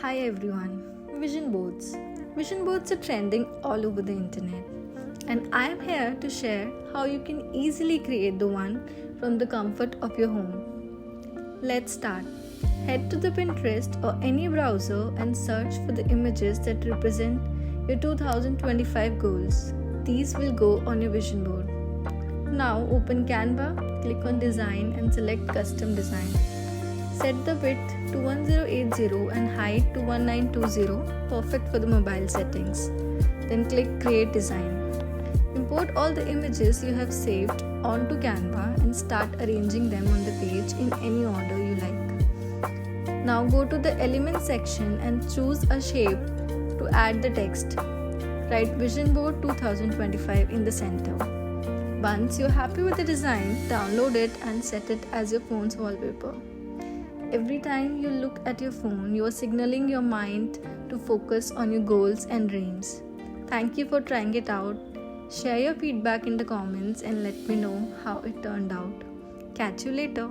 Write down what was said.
Hi everyone. Vision boards. Vision boards are trending all over the internet, and I am here to share how you can easily create the one from the comfort of your home. Let's start. Head to the Pinterest or any browser and search for the images that represent your 2025 goals. These will go on your vision board. Now open Canva, click on design and select custom design. Set the width to 1080 and height to 1920, perfect for the mobile settings. Then click create design. Import all the images you have saved onto Canva and start arranging them on the page in any order you like. Now go to the element section and choose a shape to add the text. Write Vision Board 2025 in the center. Once you're happy with the design, download it and set it as your phone's wallpaper. Every time you look at your phone, you are signaling your mind to focus on your goals and dreams. Thank you for trying it out. Share your feedback in the comments and let me know how it turned out. Catch you later.